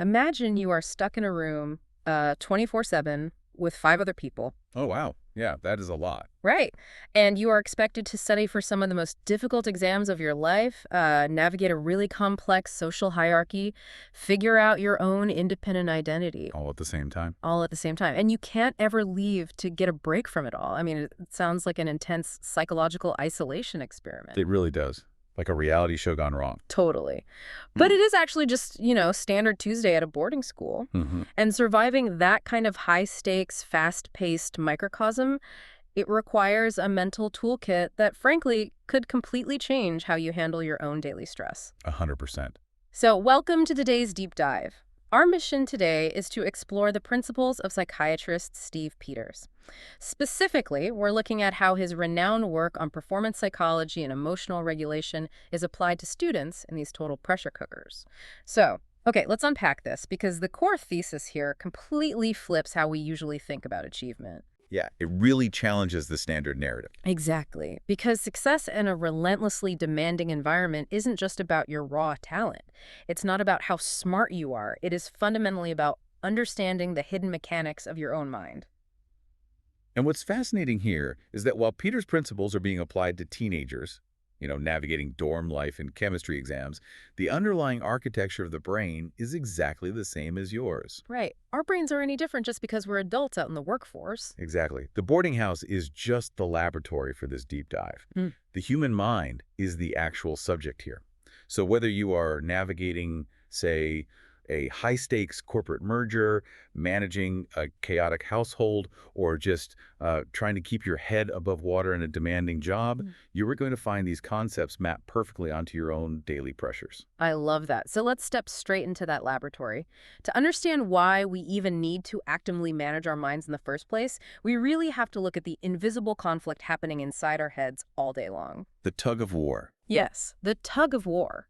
Imagine you are stuck in a room 24/7 with five other people. Oh, wow. Yeah, that is a lot. Right. And you are expected to study for some of the most difficult exams of your life, navigate a really complex social hierarchy, figure out your own independent identity, All at the same time. all at the same time. And you can't ever leave to get a break from it all. I mean, it sounds like an intense psychological isolation experiment. It really does. Like a reality show gone wrong. Totally. But it is actually just, standard Tuesday at a boarding school. Mm-hmm. And surviving that kind of high-stakes, fast-paced microcosm, it requires a mental toolkit that, frankly, could completely change how you handle your own daily stress. 100%. So, welcome to today's deep dive. Our mission today is to explore the principles of psychiatrist Steve Peters. Specifically, we're looking at how his renowned work on performance psychology and emotional regulation is applied to students in these total pressure cookers. So, okay, let's unpack this because the core thesis here completely flips how we usually think about achievement. Yeah, it really challenges the standard narrative. Exactly, because success in a relentlessly demanding environment isn't just about your raw talent. It's not about how smart you are. It is fundamentally about understanding the hidden mechanics of your own mind. And what's fascinating here is that while Peter's principles are being applied to teenagers, navigating dorm life and chemistry exams, the underlying architecture of the brain is exactly the same as yours. Right. Our brains are any different just because we're adults out in the workforce. Exactly. The boarding house is just the laboratory for this deep dive. Mm. The human mind is the actual subject here. So whether you are navigating, say, a high-stakes corporate merger, managing a chaotic household, or just trying to keep your head above water in a demanding job, you are going to find these concepts mapped perfectly onto your own daily pressures. I love that. So let's step straight into that laboratory. To understand why we even need to actively manage our minds in the first place, we really have to look at the invisible conflict happening inside our heads all day long. The tug of war. Yes, the tug of war.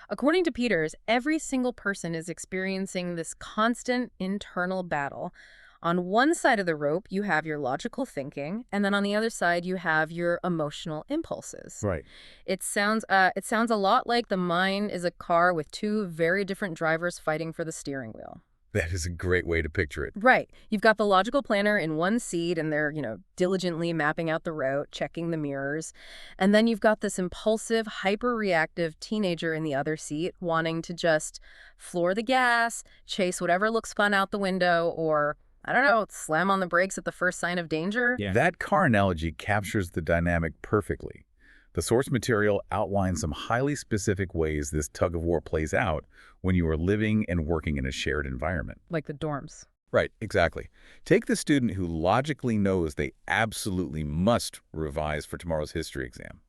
According to Peters, every single person is experiencing this constant internal battle. On one side of the rope, you have your logical thinking, and then on the other side, you have your emotional impulses. Right. It sounds a lot like the mind is a car with two very different drivers fighting for the steering wheel. That is a great way to picture it. Right. You've got the logical planner in one seat, and they're, diligently mapping out the route, checking the mirrors. And then you've got this impulsive, hyper-reactive teenager in the other seat, wanting to just floor the gas, chase whatever looks fun out the window, or, I don't know, slam on the brakes at the first sign of danger. Yeah. That car analogy captures the dynamic perfectly. The source material outlines some highly specific ways this tug-of-war plays out when you are living and working in a shared environment. Like the dorms. Right, exactly. Take the student who logically knows they absolutely must revise for tomorrow's history exam.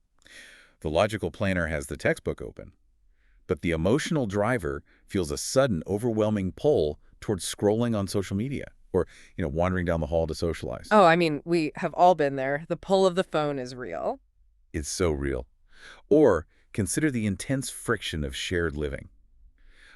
The logical planner has the textbook open, but the emotional driver feels a sudden, overwhelming pull towards scrolling on social media or, wandering down the hall to socialize. Oh, I mean, we have all been there. The pull of the phone is real. It's so real. Or consider the intense friction of shared living.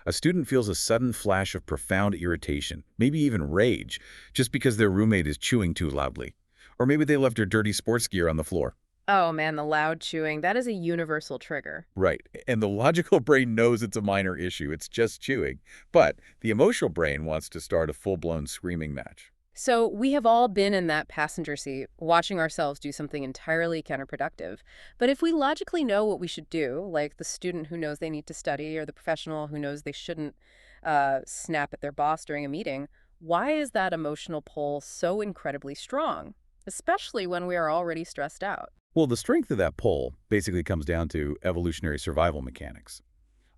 A student feels a sudden flash of profound irritation, maybe even rage, just because their roommate is chewing too loudly. Or maybe they left their dirty sports gear on the floor. Oh man, the loud chewing, that is a universal trigger. Right. And the logical brain knows it's a minor issue. It's just chewing. But the emotional brain wants to start a full-blown screaming match. So we have all been in that passenger seat, watching ourselves do something entirely counterproductive. But if we logically know what we should do, like the student who knows they need to study or the professional who knows they shouldn't snap at their boss during a meeting, why is that emotional pull so incredibly strong, especially when we are already stressed out? Well, the strength of that pull basically comes down to evolutionary survival mechanics.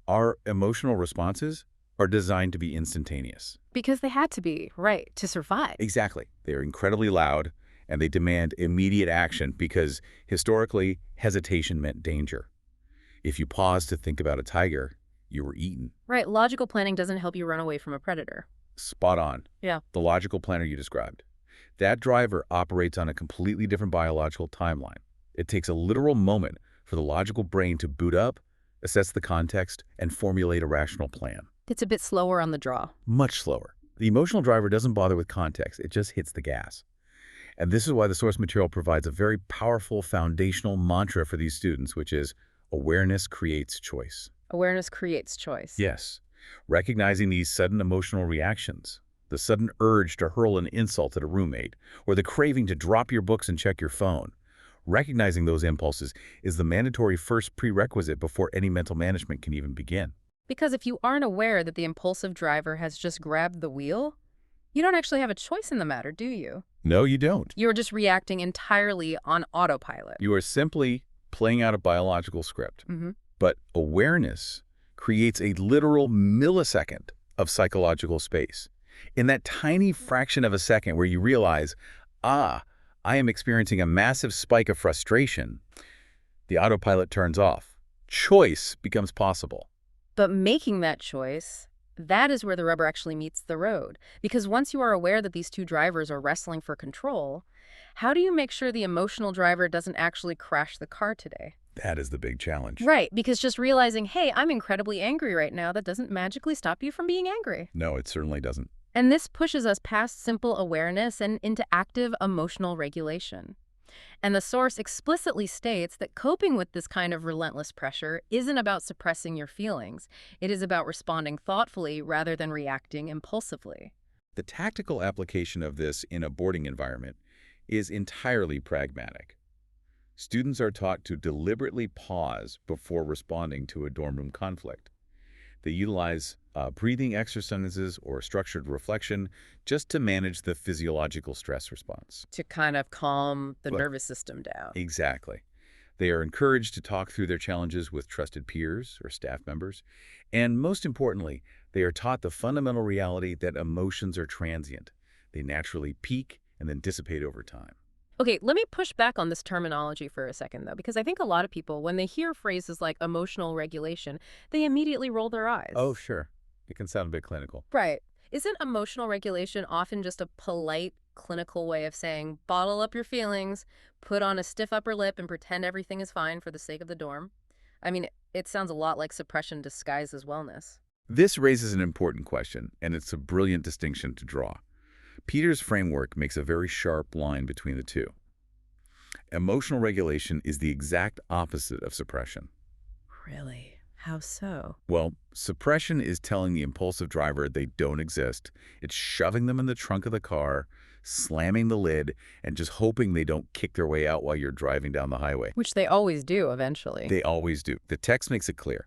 Our emotional responses are designed to be instantaneous. Because they had to be, right, to survive. Exactly. They are incredibly loud, and they demand immediate action because, historically, hesitation meant danger. If you pause to think about a tiger, you were eaten. Right, logical planning doesn't help you run away from a predator. Spot on. Yeah. The logical planner you described. That driver operates on a completely different biological timeline. It takes a literal moment for the logical brain to boot up, assess the context, and formulate a rational plan. It's a bit slower on the draw. Much slower. The emotional driver doesn't bother with context. It just hits the gas. And this is why the source material provides a very powerful foundational mantra for these students, which is awareness creates choice. Awareness creates choice. Yes. Recognizing these sudden emotional reactions, the sudden urge to hurl an insult at a roommate, or the craving to drop your books and check your phone. Recognizing those impulses is the mandatory first prerequisite before any mental management can even begin. Because if you aren't aware that the impulsive driver has just grabbed the wheel, you don't actually have a choice in the matter, do you? No, you don't. You're just reacting entirely on autopilot. You are simply playing out a biological script. Hmm. But awareness creates a literal millisecond of psychological space. In that tiny fraction of a second where you realize, ah, I am experiencing a massive spike of frustration, the autopilot turns off. Choice becomes possible. But making that choice, that is where the rubber actually meets the road. Because once you are aware that these two drivers are wrestling for control, how do you make sure the emotional driver doesn't actually crash the car today? That is the big challenge. Right, because just realizing, hey, I'm incredibly angry right now, that doesn't magically stop you from being angry. No, it certainly doesn't. And this pushes us past simple awareness and into active emotional regulation. And the source explicitly states that coping with this kind of relentless pressure isn't about suppressing your feelings. It is about responding thoughtfully rather than reacting impulsively. The tactical application of this in a boarding environment is entirely pragmatic. Students are taught to deliberately pause before responding to a dorm room conflict. They utilize breathing exercises or structured reflection just to manage the physiological stress response. To kind of calm the But nervous system down. exactly. They are encouraged to talk through their challenges with trusted peers or staff members. And most importantly, they are taught the fundamental reality that emotions are transient. They naturally peak and then dissipate over time. Okay, let me push back on this terminology for a second, though, because I think a lot of people, when they hear phrases like emotional regulation, they immediately roll their eyes. Oh, sure. It can sound a bit clinical. Right. Isn't emotional regulation often just a polite, clinical way of saying, bottle up your feelings, put on a stiff upper lip, and pretend everything is fine for the sake of the dorm? I mean, it sounds a lot like suppression disguised as wellness. This raises an important question, and it's a brilliant distinction to draw. Peter's framework makes a very sharp line between the two. Emotional regulation is the exact opposite of suppression. Really? How so? Well, suppression is telling the impulsive driver they don't exist. It's shoving them in the trunk of the car, slamming the lid, and just hoping they don't kick their way out while you're driving down the highway. Which they always do eventually. They always do. The text makes it clear.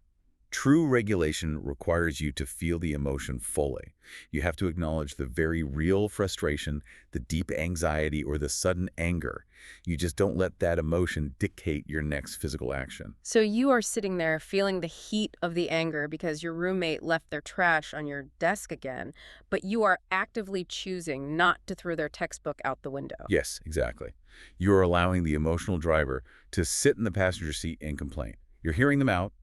True regulation requires you to feel the emotion fully. You have to acknowledge the very real frustration, the deep anxiety, or the sudden anger. You just don't let that emotion dictate your next physical action. So you are sitting there feeling the heat of the anger because your roommate left their trash on your desk again, but you are actively choosing not to throw their textbook out the window. Yes, exactly. You're allowing the emotional driver to sit in the passenger seat and complain. You're hearing them out,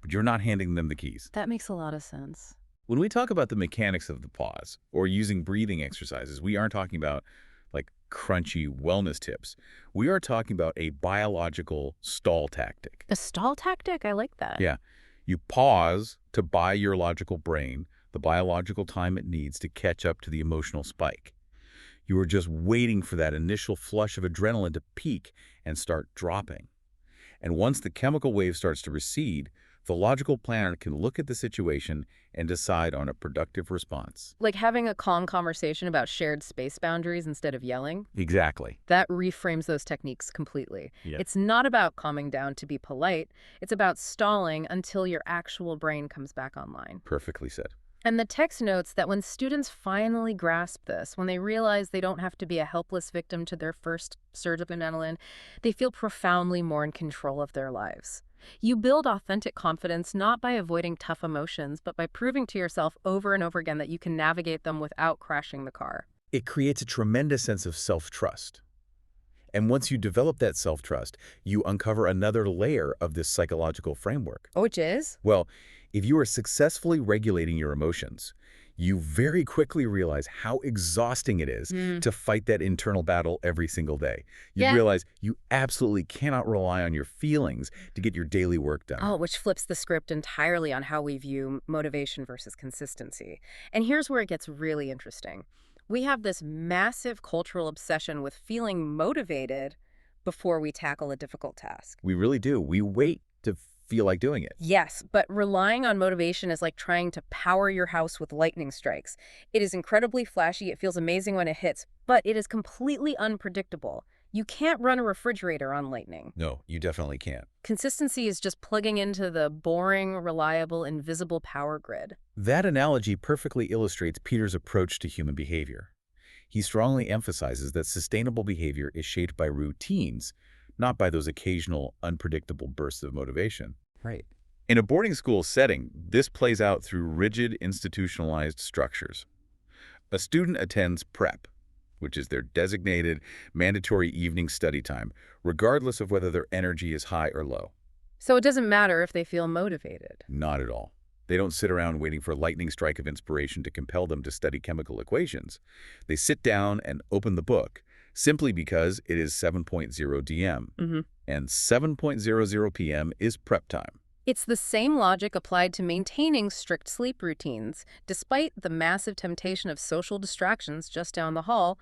but you're not handing them the keys. That makes a lot of sense. When we talk about the mechanics of the pause or using breathing exercises, we aren't talking about like crunchy wellness tips. We are talking about a biological stall tactic. A stall tactic? I like that. Yeah. You pause to buy your logical brain the biological time it needs to catch up to the emotional spike. You are just waiting for that initial flush of adrenaline to peak and start dropping. And once the chemical wave starts to recede, the logical planner can look at the situation and decide on a productive response. Like having a calm conversation about shared space boundaries instead of yelling. Exactly. That reframes those techniques completely. Yeah. It's not about calming down to be polite. It's about stalling until your actual brain comes back online. Perfectly said. And the text notes that when students finally grasp this, when they realize they don't have to be a helpless victim to their first surge of adrenaline, they feel profoundly more in control of their lives. You build authentic confidence not by avoiding tough emotions, but by proving to yourself over and over again that you can navigate them without crashing the car. It creates a tremendous sense of self-trust. And once you develop that self-trust, you uncover another layer of this psychological framework. Oh, which is? Well, if you are successfully regulating your emotions, you very quickly realize how exhausting it is to fight that internal battle every single day. You Yeah. realize you absolutely cannot rely on your feelings to get your daily work done. Oh, which flips the script entirely on how we view motivation versus consistency. And here's where it gets really interesting. We have this massive cultural obsession with feeling motivated before we tackle a difficult task. We really do. We wait to feel like doing it. Yes, but relying on motivation is like trying to power your house with lightning strikes. It is incredibly flashy, it feels amazing when it hits, but it is completely unpredictable. You can't run a refrigerator on lightning. No, you definitely can't. Consistency is just plugging into the boring, reliable, invisible power grid. That analogy perfectly illustrates Peter's approach to human behavior. He strongly emphasizes that sustainable behavior is shaped by routines, not by those occasional, unpredictable bursts of motivation. Right. In a boarding school setting, this plays out through rigid, institutionalized structures. A student attends prep, which is their designated, mandatory evening study time, regardless of whether their energy is high or low. So it doesn't matter if they feel motivated. Not at all. They don't sit around waiting for a lightning strike of inspiration to compel them to study chemical equations. They sit down and open the book, simply because it is 7:00 DM, and 7:00 p.m. is prep time. It's the same logic applied to maintaining strict sleep routines, despite the massive temptation of social distractions just down the hall,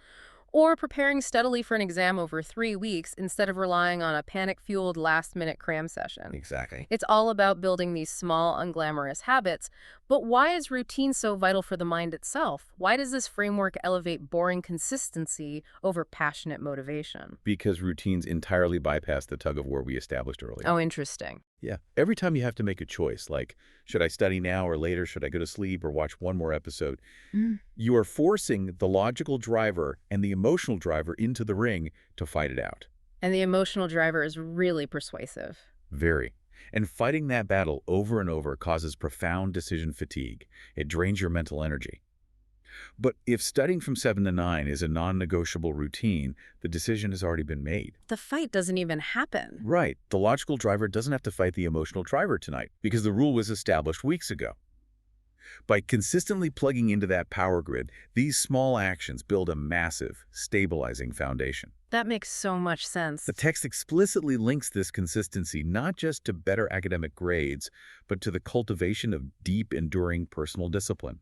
or preparing steadily for an exam over 3 weeks instead of relying on a panic-fueled last-minute cram session. Exactly. It's all about building these small, unglamorous habits. But why is routine so vital for the mind itself? Why does this framework elevate boring consistency over passionate motivation? Because routines entirely bypass the tug-of-war we established earlier. Oh, interesting. Yeah. Every time you have to make a choice, like, should I study now or later? Should I go to sleep or watch one more episode? You are forcing the logical driver and the emotional driver into the ring to fight it out. And the emotional driver is really persuasive. Very. And fighting that battle over and over causes profound decision fatigue. It drains your mental energy. But if studying from 7 to 9 is a non-negotiable routine, the decision has already been made. The fight doesn't even happen. Right. The logical driver doesn't have to fight the emotional driver tonight because the rule was established weeks ago. By consistently plugging into that power grid, these small actions build a massive, stabilizing foundation. That makes so much sense. The text explicitly links this consistency not just to better academic grades, but to the cultivation of deep, enduring personal discipline.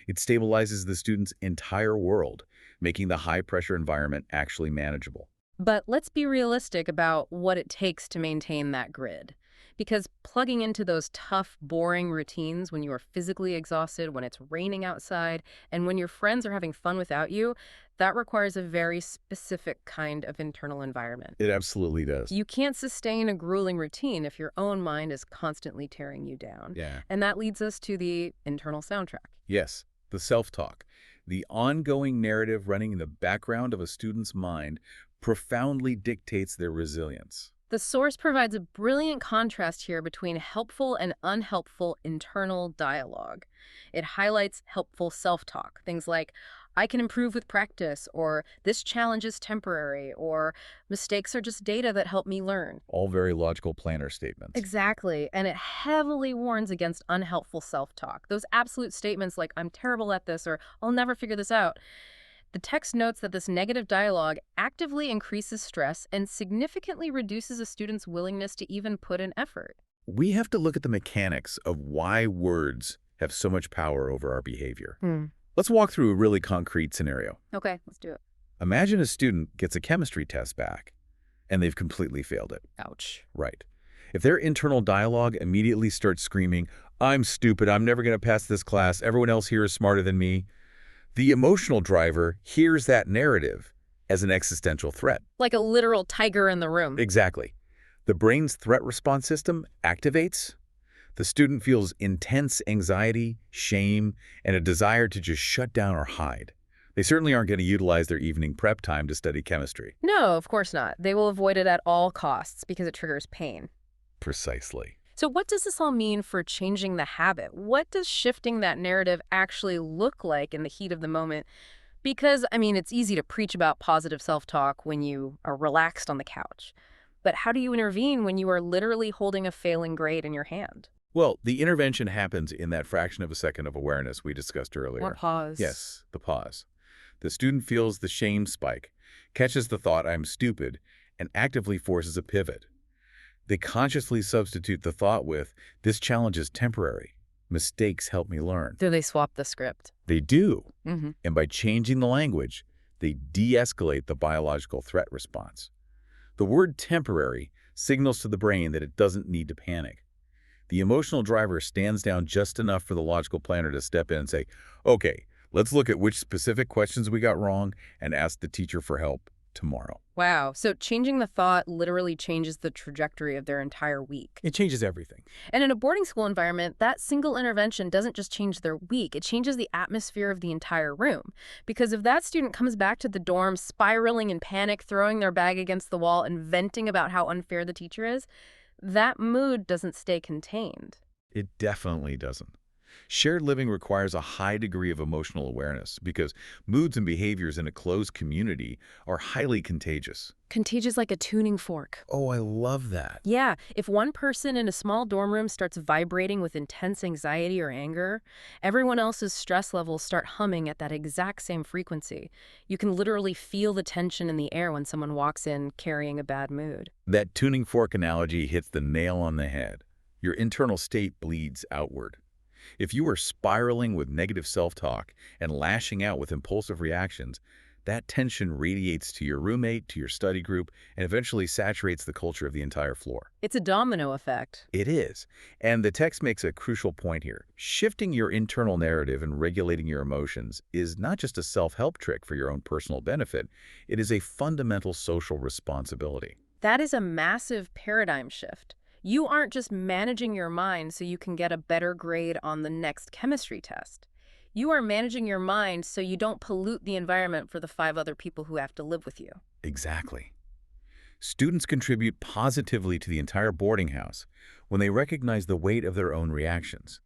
It stabilizes the student's entire world, making the high-pressure environment actually manageable. But let's be realistic about what it takes to maintain that grid. Because plugging into those tough, boring routines when you are physically exhausted, when it's raining outside, and when your friends are having fun without you, that requires a very specific kind of internal environment. It absolutely does. You can't sustain a grueling routine if your own mind is constantly tearing you down. Yeah. And that leads us to the internal soundtrack. Yes, the self-talk, the ongoing narrative running in the background of a student's mind profoundly dictates their resilience. The source provides a brilliant contrast here between helpful and unhelpful internal dialogue. It highlights helpful self-talk, things like, I can improve with practice, or this challenge is temporary, or mistakes are just data that help me learn. All very logical planner statements. Exactly, and it heavily warns against unhelpful self-talk. Those absolute statements like, I'm terrible at this, or I'll never figure this out. The text notes that this negative dialogue actively increases stress and significantly reduces a student's willingness to even put in effort. We have to look at the mechanics of why words have so much power over our behavior. Let's walk through a really concrete scenario. Okay, let's do it. Imagine a student gets a chemistry test back, and they've completely failed it. Ouch. Right. If their internal dialogue immediately starts screaming, I'm stupid, I'm never going to pass this class, everyone else here is smarter than me, the emotional driver hears that narrative as an existential threat. Like a literal tiger in the room. Exactly. The brain's threat response system activates. The student feels intense anxiety, shame, and a desire to just shut down or hide. They certainly aren't going to utilize their evening prep time to study chemistry. No, of course not. They will avoid it at all costs because it triggers pain. Precisely. So what does this all mean for changing the habit? What does shifting that narrative actually look like in the heat of the moment? Because, I mean, it's easy to preach about positive self-talk when you are relaxed on the couch. But how do you intervene when you are literally holding a failing grade in your hand? Well, the intervention happens in that fraction of a second of awareness we discussed earlier. Or pause. Yes, the pause. The student feels the shame spike, catches the thought, I'm stupid, and actively forces a pivot. They consciously substitute the thought with, this challenge is temporary. Mistakes help me learn. Do they swap the script? They do. Mm-hmm. And by changing the language, they de-escalate the biological threat response. The word temporary signals to the brain that it doesn't need to panic. The emotional driver stands down just enough for the logical planner to step in and say, okay, let's look at which specific questions we got wrong and ask the teacher for help tomorrow. Wow. So changing the thought literally changes the trajectory of their entire week. It changes everything. And in a boarding school environment, that single intervention doesn't just change their week, it changes the atmosphere of the entire room. Because if that student comes back to the dorm spiraling in panic, throwing their bag against the wall, and venting about how unfair the teacher is, that mood doesn't stay contained. It definitely doesn't. Shared living requires a high degree of emotional awareness because moods and behaviors in a closed community are highly contagious. Contagious like a tuning fork. Oh, I love that. Yeah, if one person in a small dorm room starts vibrating with intense anxiety or anger, everyone else's stress levels start humming at that exact same frequency. You can literally feel the tension in the air when someone walks in carrying a bad mood. That tuning fork analogy hits the nail on the head. Your internal state bleeds outward. If you are spiraling with negative self-talk and lashing out with impulsive reactions, that tension radiates to your roommate, to your study group, and eventually saturates the culture of the entire floor. It's a domino effect. It is. And the text makes a crucial point here. Shifting your internal narrative and regulating your emotions is not just a self-help trick for your own personal benefit. It is a fundamental social responsibility. That is a massive paradigm shift. You aren't just managing your mind so you can get a better grade on the next chemistry test. You are managing your mind so you don't pollute the environment for the 5 other people who have to live with you. Exactly. Students contribute positively to the entire boarding house when they recognize the weight of their own reactions.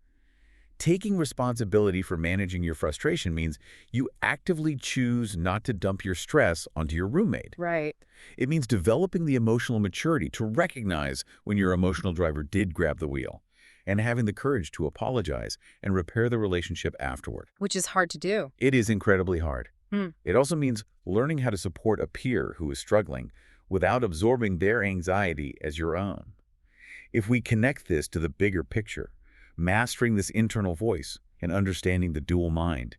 Taking responsibility for managing your frustration means you actively choose not to dump your stress onto your roommate. Right. It means developing the emotional maturity to recognize when your emotional driver did grab the wheel and having the courage to apologize and repair the relationship afterward. Which is hard to do. It is incredibly hard. Hmm. It also means learning how to support a peer who is struggling without absorbing their anxiety as your own. If we connect this to the bigger picture, mastering this internal voice and understanding the dual mind,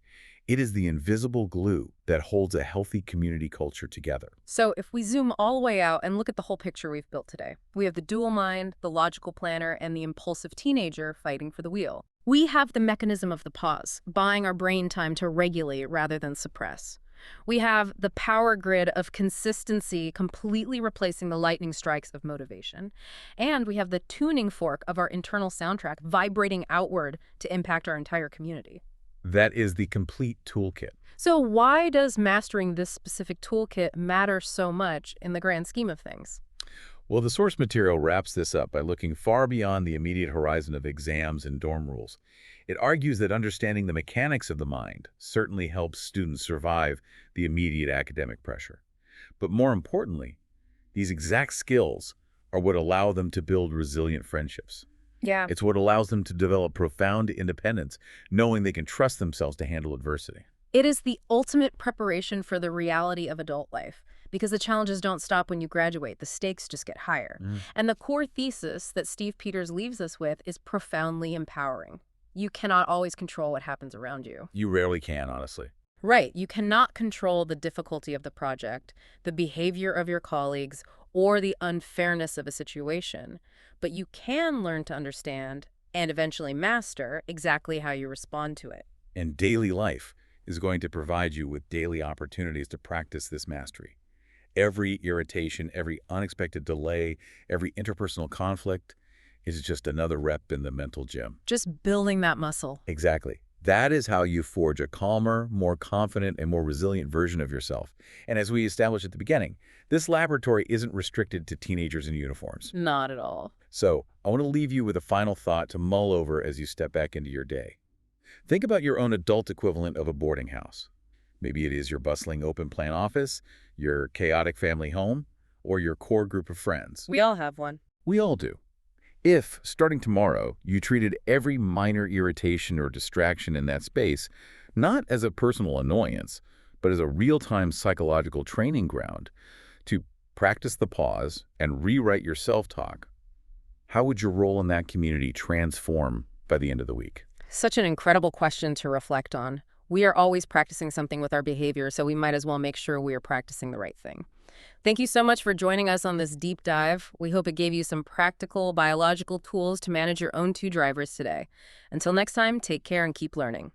it is the invisible glue that holds a healthy community culture together. So if we zoom all the way out and look at the whole picture we've built today, we have the dual mind, the logical planner, and the impulsive teenager fighting for the wheel. We have the mechanism of the pause, buying our brain time to regulate rather than suppress. We have the power grid of consistency completely replacing the lightning strikes of motivation. And we have the tuning fork of our internal soundtrack vibrating outward to impact our entire community. That is the complete toolkit. So why does mastering this specific toolkit matter so much in the grand scheme of things? Well, the source material wraps this up by looking far beyond the immediate horizon of exams and dorm rules. It argues that understanding the mechanics of the mind certainly helps students survive the immediate academic pressure. But more importantly, these exact skills are what allow them to build resilient friendships. Yeah. It's what allows them to develop profound independence, knowing they can trust themselves to handle adversity. It is the ultimate preparation for the reality of adult life, because the challenges don't stop when you graduate. The stakes just get higher. And the core thesis that Steve Peters leaves us with is profoundly empowering. You cannot always control what happens around you. You rarely can, honestly. Right. You cannot control the difficulty of the project, the behavior of your colleagues, or the unfairness of a situation. But you can learn to understand and eventually master exactly how you respond to it. And daily life is going to provide you with daily opportunities to practice this mastery. Every irritation, every unexpected delay, every interpersonal conflict is just another rep in the mental gym. Just building that muscle. Exactly. That is how you forge a calmer, more confident, and more resilient version of yourself. And as we established at the beginning, this laboratory isn't restricted to teenagers in uniforms. Not at all. So I want to leave you with a final thought to mull over as you step back into your day. Think about your own adult equivalent of a boarding house. Maybe it is your bustling open-plan office, your chaotic family home, or your core group of friends. We all have one. We all do. If, starting tomorrow, you treated every minor irritation or distraction in that space not as a personal annoyance, but as a real-time psychological training ground to practice the pause and rewrite your self-talk, how would your role in that community transform by the end of the week? Such an incredible question to reflect on. We are always practicing something with our behavior, so we might as well make sure we are practicing the right thing. Thank you so much for joining us on this deep dive. We hope it gave you some practical biological tools to manage your own two drivers today. Until next time, take care and keep learning.